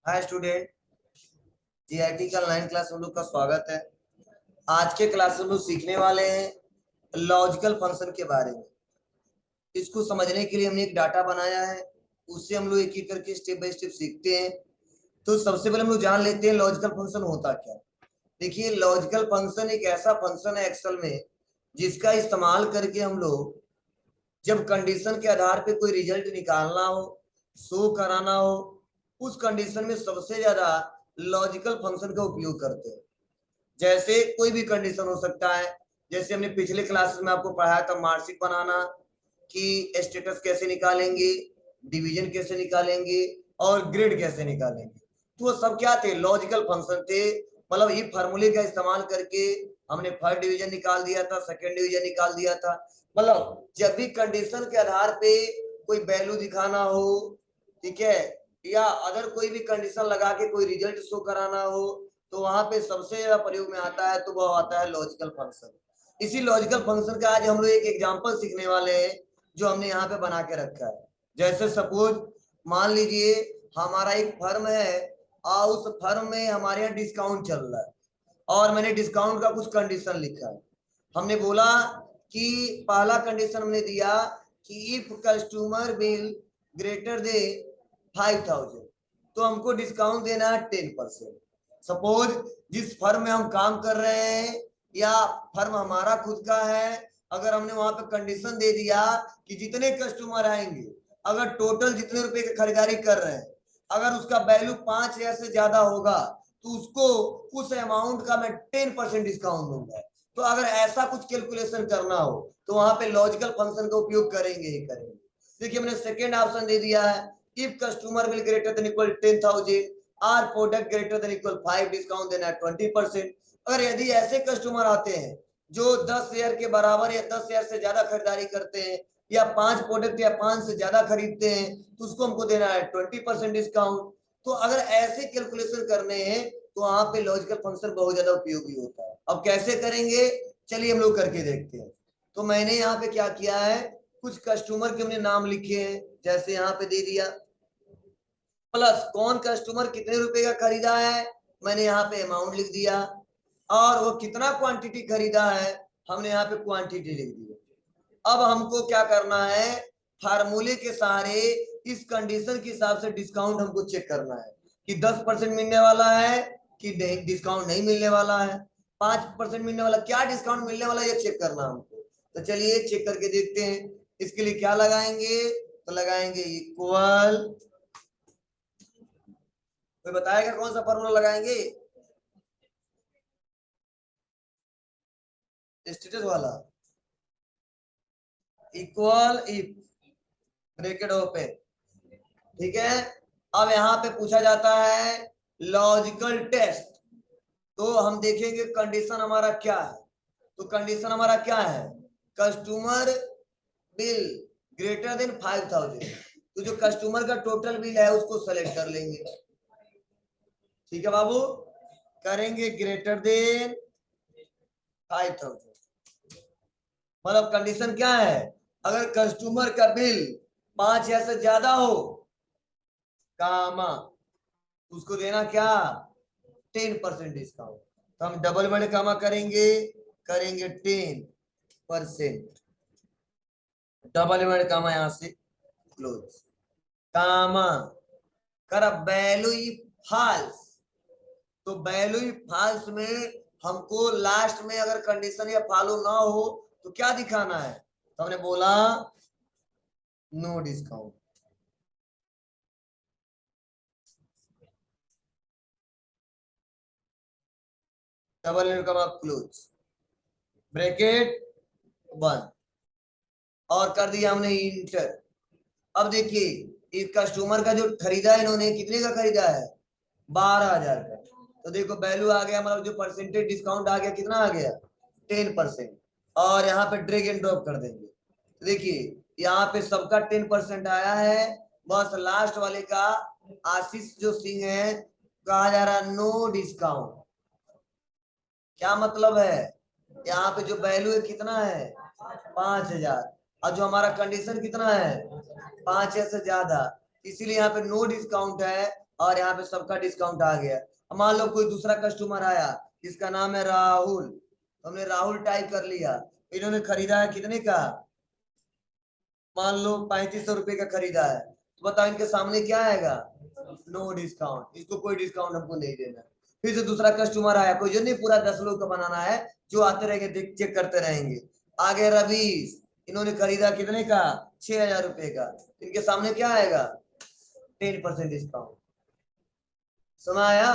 Hi student, GIT का 9 class हम लोग का स्वागत है। आज के क्लास में हम लोग सीखने वाले हैं लॉजिकल फंक्शन के बारे में। इसको समझने के लिए हमने एक डाटा बनाया है, उससे हम लोग एक एक करके स्टेप बाय स्टेप सीखते हैं। तो सबसे पहले हम लोग जान लेते हैं लॉजिकल फंक्शन होता क्या। देखिए, लॉजिकल फंक्शन एक ऐसा फंक्शन है एक्सेल में जिसका इस्तेमाल करके हम लोग जब कंडीशन के आधार पे कोई रिजल्ट निकालना हो, शो कराना हो, उस कंडीशन में सबसे ज्यादा लॉजिकल फंक्शन का उपयोग करते हैं। जैसे कोई भी कंडीशन हो सकता है, जैसे हमने पिछले क्लासेस में आपको पढ़ाया था मार्कशीट बनाना, कि स्टेटस कैसे निकालेंगे, डिवीजन कैसे निकालेंगे और ग्रेड कैसे निकालेंगे। तो वो सब क्या थे? लॉजिकल फंक्शन थे। मतलब ये फार्मूले का इस्तेमाल करके हमने फर्स्ट डिवीजन निकाल दिया था, सेकंड डिवीजन निकाल दिया था। मतलब जब भी कंडीशन के आधार पे कोई वैल्यू दिखाना हो, ठीक है, या अगर कोई भी कंडीशन लगा के कोई रिजल्ट शो कराना हो, तो वहां पे सबसे ज्यादा प्रयोग में आता है, तो वो आता है लॉजिकल फंक्शन। इसी लॉजिकल फंक्शन का आज हम लोग एक एग्जांपल सीखने वाले हैं जो हमने यहाँ पे बना के रखा है। जैसे सपोज मान लीजिए हमारा एक फर्म है और उस फर्म में हमारे यहाँ डिस्काउंट चल रहा है और मैंने डिस्काउंट का कुछ कंडीशन लिखा है। हमने बोला कि पहला कंडीशन हमने दिया कि इफ कस्टमर बिल ग्रेटर दे 5,000 तो हमको डिस्काउंट देना है 10%। सपोज जिस फर्म में हम काम कर रहे हैं या फर्म हमारा खुद का है, अगर हमने वहां पे कंडीशन दे दिया कि जितने कस्टमर आएंगे, अगर टोटल जितने रुपए की खरीदारी कर रहे हैं, अगर उसका वैल्यू 5,000 से ज्यादा होगा तो उसको उस अमाउंट का मैं 10% डिस्काउंट दूंगा। तो अगर ऐसा कुछ कैलकुलेशन करना हो तो वहां पे लॉजिकल फंक्शन का उपयोग करेंगे ही करेंगे। देखिए, हमने सेकेंड ऑप्शन दे दिया है, if customer bill greater than equal 10,000 or product greater than equal 5 discount देना है 20%। अगर यदि ऐसे कस्टमर आते हैं जो 10,000 के बराबर या 10,000 से ज्यादा खरीदारी करते हैं या 5 प्रोडक्ट या 5 से ज्यादा खरीदते हैं, तो उसको हमको देना है 20% डिस्काउंट। तो अगर ऐसे कैलकुलेशन करने हैं तो वहां पे लॉजिकल फंक्शन बहुत ज्यादा उपयोगी होता है। अब कैसे करेंगे, चलिए हम लोग करके देखते हैं। तो मैंने यहाँ पे क्या किया है, कुछ कस्टमर के हमने नाम लिखे हैं, जैसे यहाँ पे दे दिया प्लस कौन कस्टमर कितने रुपए का खरीदा है, मैंने यहाँ पे अमाउंट लिख दिया, और वो कितना क्वांटिटी खरीदा है हमने यहाँ पे क्वांटिटी लिख दी। अब हमको क्या करना है, फार्मूले के सारे इस कंडीशन के हिसाब से डिस्काउंट हमको चेक करना है कि 10% मिलने वाला है कि डिस्काउंट नहीं मिलने वाला है, 5% मिलने वाला, क्या डिस्काउंट मिलने वाला ये चेक करना हमको। तो चलिए चेक करके देखते हैं। इसके लिए क्या लगाएंगे, तो लगाएंगे इक्वल, कोई बताएगा कौन सा फॉर्मूला लगाएंगे? स्टेटस वाला, इक्वल इफ ब्रैकेट ओपन, ठीक है। अब यहाँ पे पूछा जाता है लॉजिकल टेस्ट, तो हम देखेंगे कंडीशन हमारा क्या है। तो कंडीशन हमारा क्या है, कस्टमर बिल ग्रेटर देन 5,000, तो जो कस्टमर का टोटल बिल है उसको सेलेक्ट कर लेंगे, ठीक है बाबू, करेंगे ग्रेटर देन 5,000। मतलब कंडीशन क्या है, अगर कस्टमर का बिल 5,000 से ज्यादा हो कामा, उसको देना क्या, 10% डिस्काउंट। तो हम डबल वर्ड कामा करेंगे, करेंगे 10%, डबल वर्ड कामा यहां से क्लोज, कामा कर वैल्यू फाल्स। तो वैल्यू फाल्स में हमको लास्ट में अगर कंडीशन या फॉलो ना हो तो क्या दिखाना है, तो हमने बोला नो डिस्काउंट। डबल इनकम आप क्लोज, ब्रैकेट बंद, और कर दिया हमने इंटर। अब देखिए इस कस्टमर का जो खरीदा है इन्होंने, कितने का खरीदा है, 12,000 का। तो देखो वैल्यू आ गया, मतलब जो परसेंटेज डिस्काउंट आ गया, कितना आ गया, 10%। और यहाँ पे ड्रैग एंड ड्रॉप कर देंगे। तो देखिए यहाँ पे सबका 10% आया है, बस लास्ट वाले का आशीष जो सिंह है, कहा जा रहा नो डिस्काउंट। क्या मतलब है, यहाँ पे जो वैल्यू है कितना है, 5,000, और जो हमारा कंडीशन कितना है, 5,000 से ज्यादा, इसीलिए यहाँ पे नो डिस्काउंट है। और यहाँ पे सबका डिस्काउंट आ गया। मान लो कोई दूसरा कस्टमर आया जिसका नाम है राहुल, हमने राहुल टाइप कर लिया, इन्होंने खरीदा है कितने का, मान लो 3500 रुपए का खरीदा है, तो बताओ इनके सामने क्या आएगा, नो डिस्काउंट, इसको कोई डिस्काउंट हमको नहीं देना। फिर से दूसरा कस्टमर आया, कोई जो नहीं पूरा 10 लोग का बनाना है, जो आते रहेंगे देख चेक करते रहेंगे। आगे रवीश, इन्होंने खरीदा कितने का, 6000 रुपए का, इनके सामने क्या आएगा, 10% डिस्काउंट। सुनाया,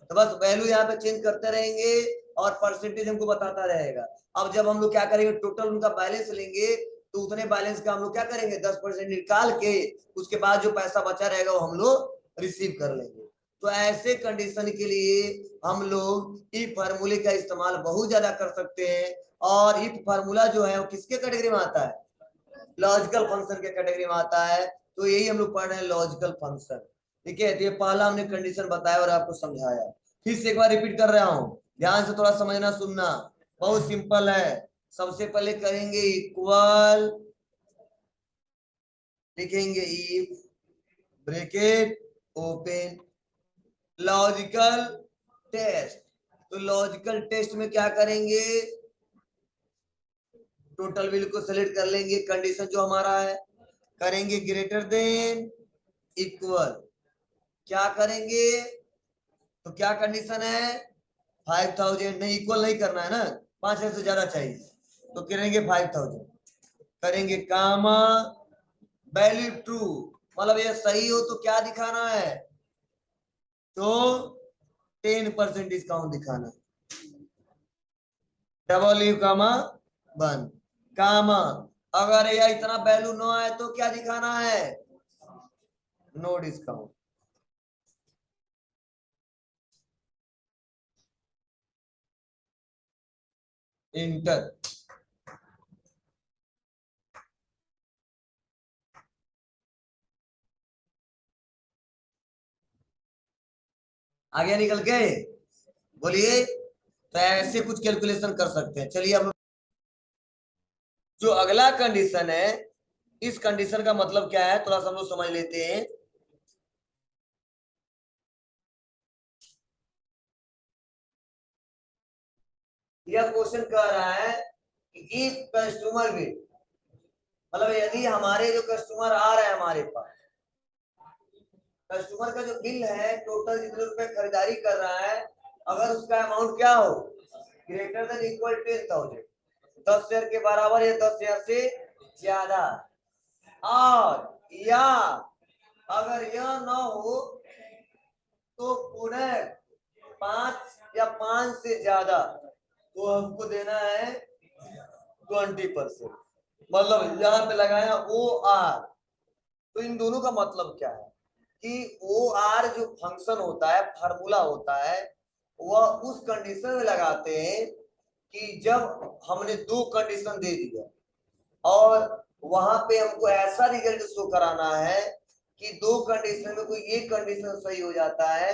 तो बस वैल्यू यहाँ पे चेंज करते रहेंगे और परसेंटेज हमको बताता रहेगा। अब जब हम लोग क्या करेंगे, टोटल उनका बैलेंस लेंगे, तो उतने बैलेंस का हम लोग क्या करेंगे, 10% निकाल के उसके बाद जो पैसा बचा रहेगा वो हम लोग रिसीव कर लेंगे। तो ऐसे कंडीशन के लिए हम लोग इफ फार्मूले का इस्तेमाल बहुत ज्यादा कर सकते हैं। और इफ फार्मूला जो है वो किसके कैटेगरी में आता है, लॉजिकल फंक्शन के कैटेगरी में आता है। तो यही हम लोग पढ़ रहे हैं, लॉजिकल फंक्शन। ठीक है, तो ये पहला हमने कंडीशन बताया और आपको समझाया। फिर से एक बार रिपीट कर रहा हूं, ध्यान से थोड़ा समझना सुनना, बहुत सिंपल है। सबसे पहले करेंगे इक्वल, लिखेंगे if bracket open logical test. तो लॉजिकल टेस्ट में क्या करेंगे, टोटल वैल्यू को सेलेक्ट कर लेंगे, कंडीशन जो हमारा है, करेंगे ग्रेटर देन इक्वल, क्या करेंगे, तो क्या कंडीशन है, 5000, नहीं इक्वल नहीं करना है ना, 5000 से ज्यादा चाहिए, तो करेंगे 5000, करेंगे कामा वैल्यू ट्रू, मतलब ये सही हो तो क्या दिखाना है, तो 10% डिस्काउंट दिखाना, डबल यू कामा 1 कामा, अगर यह इतना वैल्यू नो आए तो क्या दिखाना है, नो डिस्काउंट। इंटर, आगे निकल के बोलिए। तो ऐसे कुछ कैलकुलेशन कर सकते हैं। चलिए अब जो अगला कंडीशन है, इस कंडीशन का मतलब क्या है थोड़ा सा हम लोग समझ लेते हैं। यह क्वेश्चन कह रहा है कि इफ कस्टमर विल, मतलब यदि हमारे जो कस्टमर आ रहे हैं हमारे पास, कस्टमर का जो बिल है टोटल जितने रुपए खरीदारी कर रहा है, अगर उसका अमाउंट क्या हो, ग्रेटर देन इक्वल 10,000, 10,000 के बराबर या 10,000 से ज्यादा, और या अगर यह ना हो तो पुनः 5 या 5 से ज्यादा, तो हमको देना है 20%। मतलब यहाँ पे लगाया ओ आर। तो इन दोनों का मतलब क्या है कि ओ आर जो फंक्शन होता है, फार्मूला होता है, वह उस कंडीशन में लगाते हैं कि जब हमने 2 कंडीशन दे दिया और वहां पे हमको ऐसा रिजल्ट शो कराना है कि 2 कंडीशन में कोई एक कंडीशन सही हो जाता है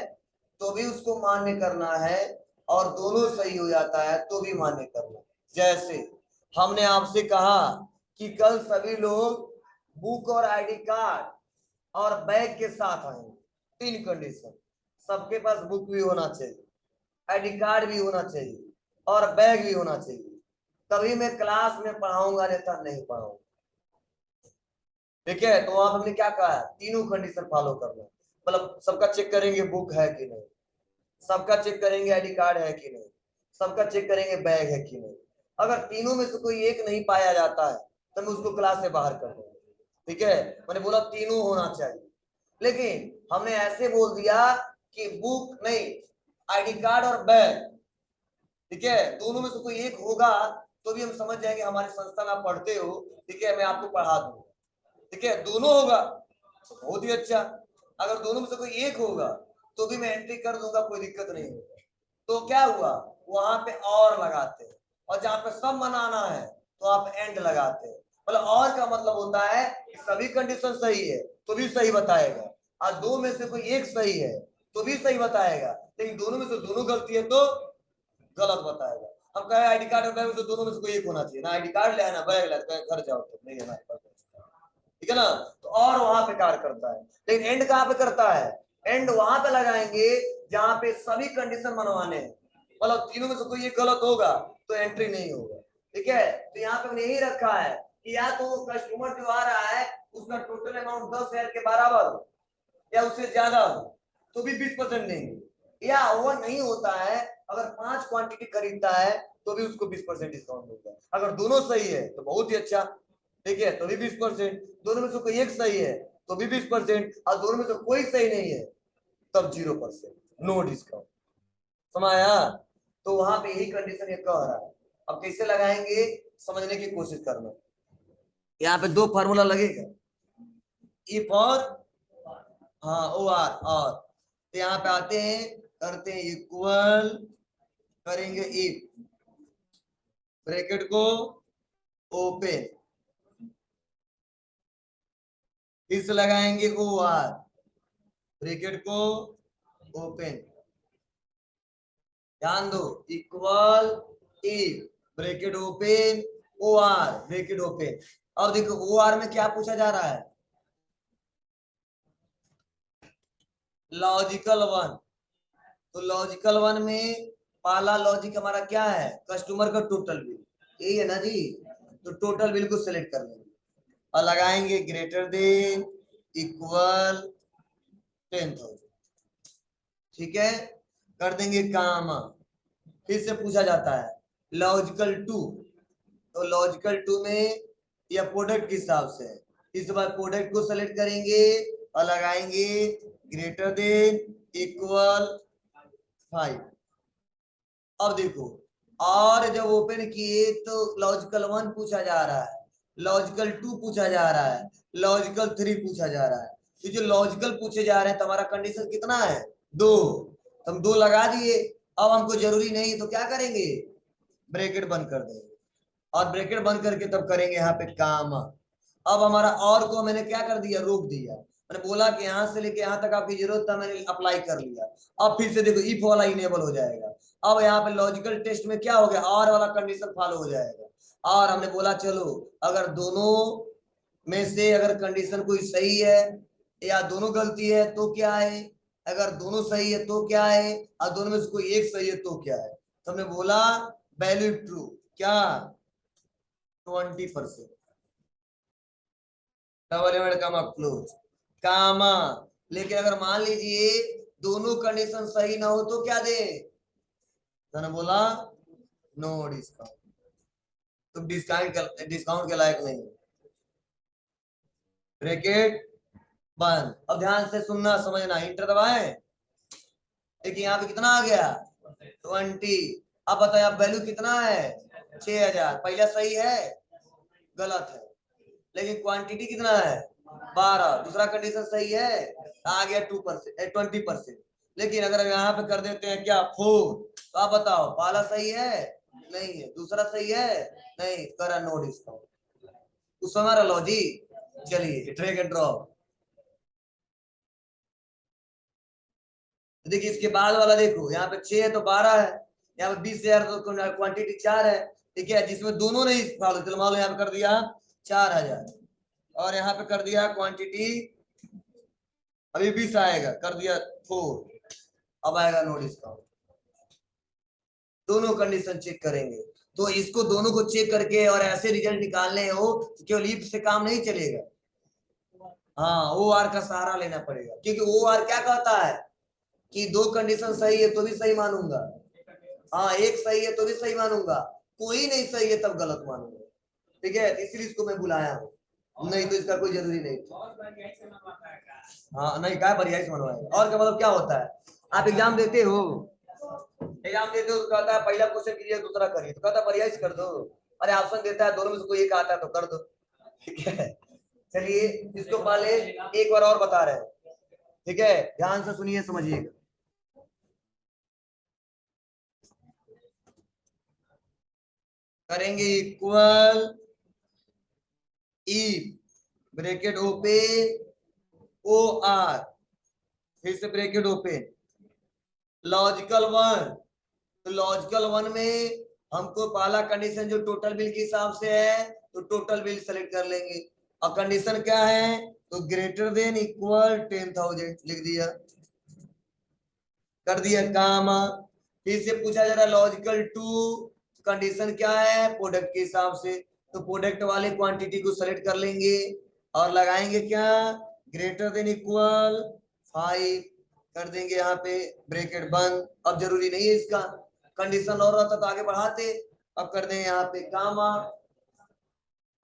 तो भी उसको मान्य करना है, और दोनों सही हो जाता है तो भी मान्य करना है। जैसे हमने आपसे कहा कि कल सभी लोग बुक और आईडी कार्ड और बैग के साथ आएंगे, 3 कंडीशन, सबके पास बुक भी होना चाहिए, आईडी कार्ड भी होना चाहिए और बैग भी होना चाहिए, तभी मैं क्लास में पढ़ाऊंगा, अन्यथा नहीं पढ़ाऊंगा। ठीक है, तो वहां हमने क्या कहा है, तीनों कंडीशन फॉलो करना, मतलब सबका चेक करेंगे बुक है कि नहीं, सबका चेक करेंगे आईडी कार्ड है कि नहीं, सबका चेक करेंगे बैग है कि नहीं। अगर तीनों में से कोई एक नहीं पाया जाता है तो मैं उसको क्लास से बाहर कर दूंगा। ठीक है, मैंने बोला तीनों होना चाहिए, लेकिन हमने ऐसे बोल दिया कि बुक नहीं, आईडी कार्ड और बैग, ठीक है, दोनों में से कोई एक होगा तो भी हम समझ जाएंगे हमारी संस्था में आप पढ़ते हो, ठीक है, मैं आपको पढ़ा दूंगा। ठीक है, दोनों होगा तो बहुत ही अच्छा, अगर दोनों में से कोई एक होगा तो भी मैं एंट्री कर दूंगा, कोई दिक्कत नहीं होगा। तो क्या हुआ, वहां पे और लगाते हैं, और जहां पे सब मनाना है तो आप एंड लगाते हैं। मतलब और का मतलब होता है कि सभी कंडीशन सही है तो भी सही बताएगा, और 2 में से कोई एक सही है तो भी सही बताएगा, लेकिन दोनों में से दोनों गलती है तो गलत बताएगा। हम कहे आईडी कार्ड और बैग में से दोनों में से कोई एक होना चाहिए, ना आईडी कार्ड ले आना बैग ले घर जाओ, तो नहीं है, ठीक है ना, तो और वहां पे कार्य करता है, लेकिन एंड कहां पे करता है, एंड वहां पे लगाएंगे जहां पे सभी कंडीशन मनवाने हैं, मतलब तीनों में से कोई एक गलत होगा तो एंट्री नहीं होगा। ठीक है, तो यहाँ पे हमने यही रखा है कि या तो कस्टमर जो आ रहा है उसका टोटल अमाउंट 10,000 के बराबर हो या उससे ज्यादा हो तो भी 20% देंगे, या वो नहीं होता है अगर 5 क्वांटिटी खरीदता है तो भी उसको 20% डिस्काउंट मिलता है। अगर दोनों सही है तो बहुत ही अच्छा, ठीक है, तो भी 20%, दोनों में से कोई एक सही है तो भी 20%, और दोनों में से कोई सही नहीं है तब 0%, नो डिस्काउंट। समाया, तो वहां पे यही कंडीशन ये कह रहा है। अब कैसे लगाएंगे समझने की कोशिश करना। यहाँ पे दो फार्मूला लगेगा, इफ और, हाँ ओ आर और, तो यहाँ पे आते हैं करते हैं इक्वल, करेंगे इफ, ब्रैकेट को ओपन, फिर से लगाएंगे ओ आर, ब्रैकेट को ओपन, ध्यान दो, equal if, bracket open, O R, bracket open. अब देखो ओ आर में क्या पूछा जा रहा है, लॉजिकल वन। तो लॉजिकल वन में पहला लॉजिक हमारा क्या है, कस्टमर का टोटल बिल, यही है ना जी। तो टोटल बिल को सिलेक्ट कर लेंगे और लगाएंगे ग्रेटर देन इक्वल 10,000, ठीक है, कर देंगे काम। फिर से पूछा जाता है लॉजिकल टू, तो लॉजिकल टू में या प्रोडक्ट के हिसाब से, इस बार प्रोडक्ट को सेलेक्ट करेंगे और लगाएंगे ग्रेटर देन इक्वल 5। अब देखो, और जब ओपन किए तो लॉजिकल वन पूछा जा रहा है, लॉजिकल टू पूछा जा रहा है, लॉजिकल थ्री पूछा जा रहा है। तो जो लॉजिकल पूछे जा रहे हैं तुम्हारा कंडीशन कितना है, दो, तो हम दो लगा दिए। अब हमको जरूरी नहीं तो क्या करेंगे, ब्रैकेट बंद कर देंगे, और ब्रैकेट बंद करके तब करेंगे यहाँ पे काम। अब हमारा और को मैंने क्या कर दिया, रोक दिया, मैंने बोला कि यहाँ से लेके यहाँ तक आपकी जरूरत था, मैंने अप्लाई कर लिया। अब फिर से देखो इफ वाला इनेबल हो जाएगा। अब यहाँ पे लॉजिकल टेस्ट में क्या हो गया, और वाला कंडीशन फॉलो हो जाएगा। और हमने बोला चलो अगर दोनों में से अगर कंडीशन कोई सही है या दोनों गलती है तो क्या है, अगर दोनों सही है तो क्या है, और दोनों में से कोई एक सही है तो क्या है। तो हमने बोला वैल्यू ट्रू, क्या 20%, डबल इनवर्टेड कॉमा क्लोज कामा। लेकिन अगर मान लीजिए दोनों कंडीशन सही ना हो तो क्या दे, मैंने बोला नो डिस्काउंट, तो डिस्काउंट के लायक नहीं, ब्रैकेट बंद। अब ध्यान से सुनना समझना, इंटर दबाएं, देखिए यहाँ पे कितना आ गया 20। अब बताए अब वैल्यू कितना है 6,000, पहला सही है गलत है, लेकिन क्वांटिटी कितना है 12, दूसरा कंडीशन सही है आ गया 2%, 20%। लेकिन अगर यहाँ पे कर देते हैं क्या 4, तो आप बताओ पहला सही है नहीं है, दूसरा सही है नहीं, करा नो डिस्काउंट, उस हमारा लॉजिक। चलिए ड्रैग एंड ड्रॉप, देखिए इसके बाद वाला देखो, यहाँ पे 6 है तो 12 है, यहाँ पे 20,000 तो क्वांटिटी 4 है, ठीक है, जिसमें दोनों नहीं फॉलो, चलो मान लो यहाँ पे कर दिया 4,000 और यहाँ पे कर दिया क्वांटिटी अभी 20 आएगा, कर दिया 4, अब आएगा नो डिस्काउंट। दोनों कंडीशन चेक करेंगे, तो इसको दोनों को चेक करके और ऐसे रिजल्ट निकालने हो तो केवल इफ से काम नहीं चलेगा, हाँ ओ आर का सहारा लेना पड़ेगा, क्योंकि ओ आर क्या कहता है कि दो कंडीशन सही है तो भी सही मानूंगा, हाँ एक सही है तो भी सही मानूंगा, कोई नहीं सही है तब गलत मानूंगा, ठीक है, इसलिए इसको मैं बुलाया हूँ, नहीं तो इसका कोई जरूरी नहीं था। हाँ नहीं क्या बढ़िया से मनवाएगा, और क्या मतलब क्या होता है, आप एग्जाम देते हो, एग्जाम देते हो तो कहता है पहला क्वेश्चन कीजिए दूसरा करिए, तो कहता है बढ़िया से कर दो, अरे ऑप्शन देता है दोनों में से कोई एक आता है तो कर दो, ठीक है। चलिए इसको पहले एक बार और बता रहे हैं, ठीक है, ध्यान से सुनिए समझिएगा। करेंगे equal E, bracket open, O are, फिर से ब्रैकेट ओपन, लॉजिकल वन, तो लॉजिकल वन में हमको पहला कंडीशन जो टोटल बिल के हिसाब से है तो टोटल बिल सेलेक्ट कर लेंगे, और कंडीशन क्या है तो ग्रेटर देन इक्वल 10,000 लिख दिया, कर दिया काम। फिर से पूछा जा रहा है लॉजिकल टू, कंडीशन क्या है प्रोडक्ट के हिसाब से, तो प्रोडक्ट वाले क्वांटिटी को सेलेक्ट कर लेंगे और लगाएंगे क्या, ग्रेटर देन इक्वल 5 कर देंगे यहाँ पे, ब्रैकेट बंद। अब जरूरी नहीं है इसका, कंडीशन और रहता तो आगे बढ़ाते। अब कर देंगे यहाँ पे कामा।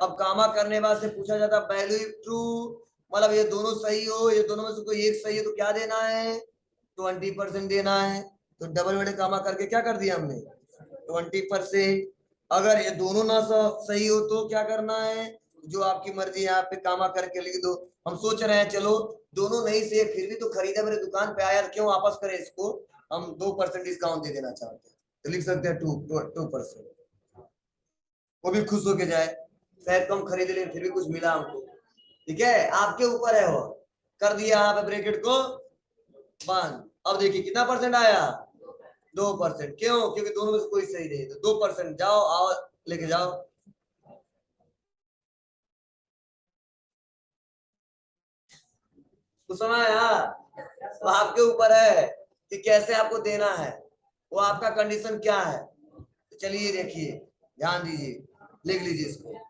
अब कामा करने बाद से पूछा जाता वैल्यू इफ ट्रू, मतलब ये दोनों सही हो, ये दोनों में से कोई एक सही है तो क्या देना है, 20% देना है। तो डबल में कामा करके क्या कर दिया हमने, 20%। अगर ये दोनों ना सही हो तो क्या करना है, जो आपकी मर्जी यहाँ पे कामा करके लिख दो। हम सोच रहे हैं चलो दोनों नहीं से फिर भी तो खरीदा मेरे दुकान पे आया, क्यों वापस करें इसको, हम 2% डिस्काउंट दे देना चाहते हैं, तो लिख सकते हैं 2%, वो भी खुश होके जाए, शायद कम खरीद ले फिर भी कुछ मिला हमको। ठीक है, आपके ऊपर है वो। कर दिया यहाँ पे ब्रैकेट को बंद। अब देखिए कितना परसेंट आया, 2%। क्यों, क्योंकि दोनों में से कोई सही नहीं, तो 2%। जाओ आओ लेके जाओ। तो सुना यार, तो आपके ऊपर है कि कैसे आपको देना है, वो आपका कंडीशन क्या है। तो चलिए देखिए, ध्यान दीजिए, लिख लीजिए इसको।